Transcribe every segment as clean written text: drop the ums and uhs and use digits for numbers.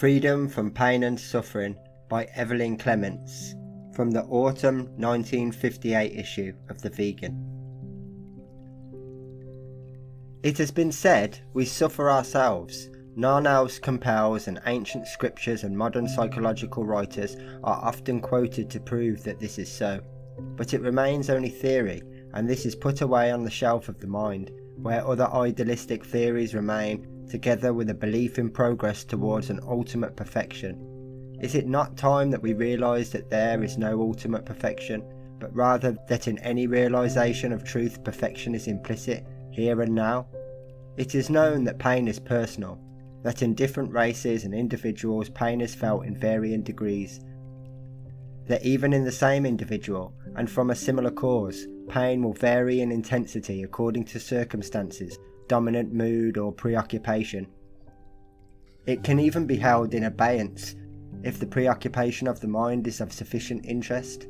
Freedom from Pain and Suffering by Evelyn Clements, from the autumn 1958 issue of The Vegan. It has been said we suffer ourselves. None else compels, and ancient scriptures and modern psychological writers are often quoted to prove that this is so. But it remains only theory, and this is put away on the shelf of the mind, where other idealistic theories remain, together with a belief in progress towards an ultimate perfection. Is it not time that we realise that there is no ultimate perfection, but rather that in any realisation of truth perfection is implicit, here and now? It is known that pain is personal, that in different races and individuals pain is felt in varying degrees, that even in the same individual, and from a similar cause, pain will vary in intensity according to circumstances, dominant mood or preoccupation. It can even be held in abeyance if the preoccupation of the mind is of sufficient interest.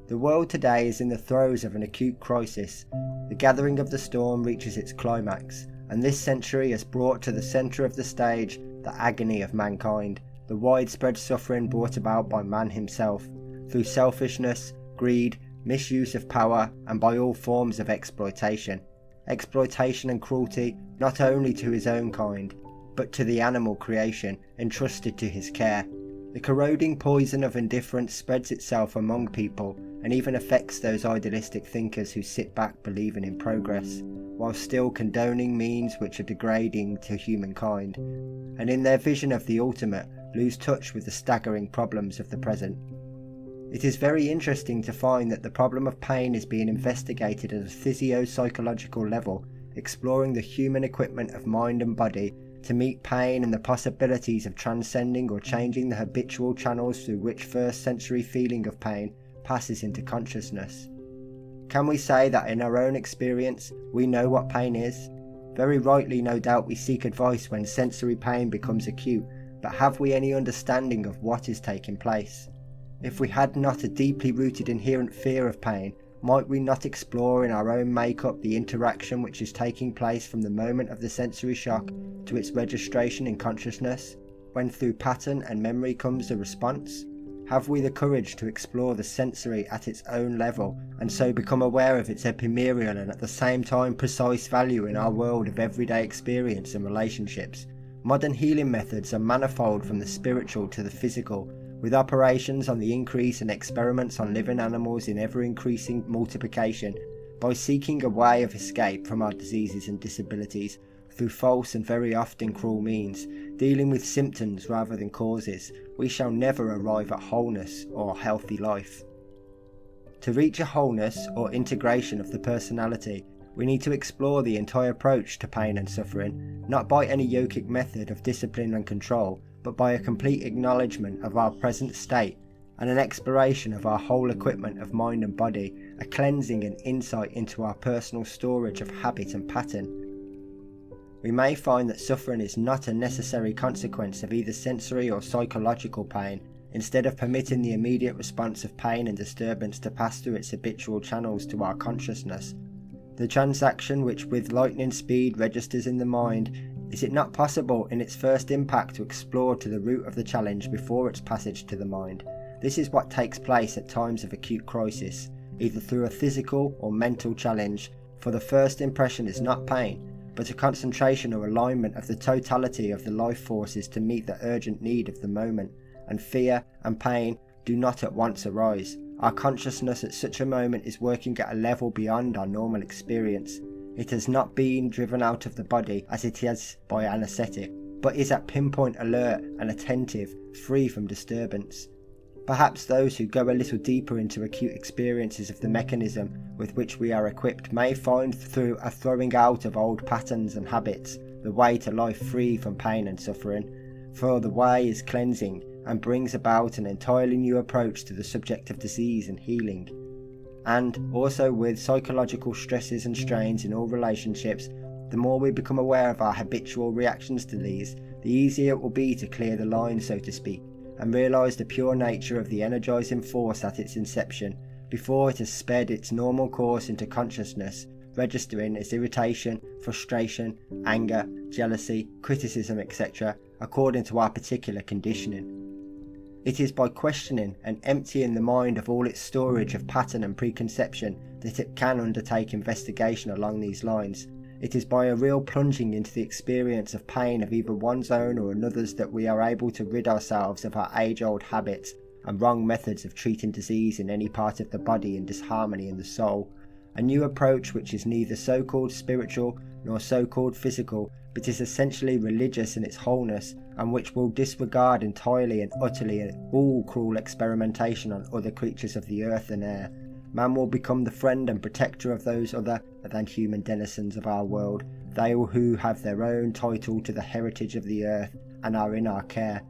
The world today is in the throes of an acute crisis. The gathering of the storm reaches its climax, and this century has brought to the centre of the stage the agony of mankind, the widespread suffering brought about by man himself, through selfishness, greed, misuse of power, and by all forms of exploitation and cruelty, not only to his own kind, but to the animal creation entrusted to his care. The corroding poison of indifference spreads itself among people, and even affects those idealistic thinkers who sit back believing in progress, while still condoning means which are degrading to humankind, and in their vision of the ultimate lose touch with the staggering problems of the present. It is very interesting to find that the problem of pain is being investigated at a physio-psychological level, exploring the human equipment of mind and body to meet pain and the possibilities of transcending or changing the habitual channels through which first sensory feeling of pain passes into consciousness. Can we say that in our own experience we know what pain is? Very rightly, no doubt, we seek advice when sensory pain becomes acute, but have we any understanding of what is taking place? If we had not a deeply rooted inherent fear of pain, might we not explore in our own makeup the interaction which is taking place from the moment of the sensory shock to its registration in consciousness, when through pattern and memory comes the response? Have we the courage to explore the sensory at its own level, and so become aware of its ephemeral and at the same time precise value in our world of everyday experience and relationships? Modern healing methods are manifold, from the spiritual to the physical, with operations on the increase and experiments on living animals in ever-increasing multiplication, by seeking a way of escape from our diseases and disabilities through false and very often cruel means, dealing with symptoms rather than causes, we shall never arrive at wholeness or a healthy life. To reach a wholeness or integration of the personality, we need to explore the entire approach to pain and suffering, not by any yogic method of discipline and control, but by a complete acknowledgement of our present state, and an exploration of our whole equipment of mind and body, a cleansing and insight into our personal storage of habit and pattern. We may find that suffering is not a necessary consequence of either sensory or psychological pain. Instead of permitting the immediate response of pain and disturbance to pass through its habitual channels to our consciousness, the transaction which with lightning speed registers in the mind, is it not possible in its first impact to explore to the root of the challenge before its passage to the mind? This is what takes place at times of acute crisis, either through a physical or mental challenge, for the first impression is not pain, but a concentration or alignment of the totality of the life forces to meet the urgent need of the moment, and fear and pain do not at once arise. Our consciousness at such a moment is working at a level beyond our normal experience. It has not been driven out of the body as it is by anaesthetic, but is at pinpoint alert and attentive, free from disturbance. Perhaps those who go a little deeper into acute experiences of the mechanism with which we are equipped may find through a throwing out of old patterns and habits the way to life free from pain and suffering, for the way is cleansing and brings about an entirely new approach to the subject of disease and healing. And also with psychological stresses and strains in all relationships, the more we become aware of our habitual reactions to these, the easier it will be to clear the line, so to speak, and realise the pure nature of the energising force at its inception, before it has sped its normal course into consciousness, registering as irritation, frustration, anger, jealousy, criticism, etc., according to our particular conditioning. It is by questioning and emptying the mind of all its storage of pattern and preconception that it can undertake investigation along these lines. It is by a real plunging into the experience of pain of either one's own or another's that we are able to rid ourselves of our age-old habits and wrong methods of treating disease in any part of the body and disharmony in the soul. A new approach which is neither so-called spiritual nor so-called physical, but is essentially religious in its wholeness, and which will disregard entirely and utterly all cruel experimentation on other creatures of the earth and air. Man will become the friend and protector of those other than human denizens of our world, they who have their own title to the heritage of the earth and are in our care.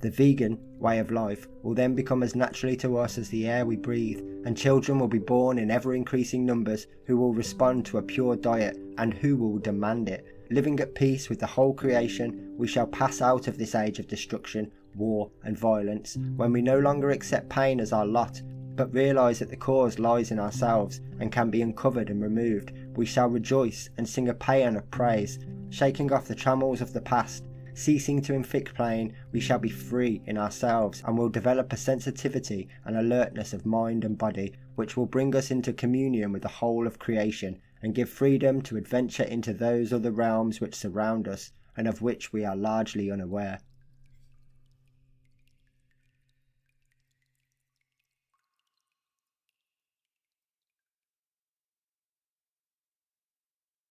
The vegan way of life will then become as naturally to us as the air we breathe, and children will be born in ever-increasing numbers who will respond to a pure diet and who will demand it. Living at peace with the whole creation, we shall pass out of this age of destruction, war and violence, when we no longer accept pain as our lot, but realise that the cause lies in ourselves and can be uncovered and removed. We shall rejoice and sing a paean of praise, shaking off the trammels of the past. Ceasing to inflict pain, we shall be free in ourselves and will develop a sensitivity and alertness of mind and body which will bring us into communion with the whole of creation and give freedom to adventure into those other realms which surround us and of which we are largely unaware.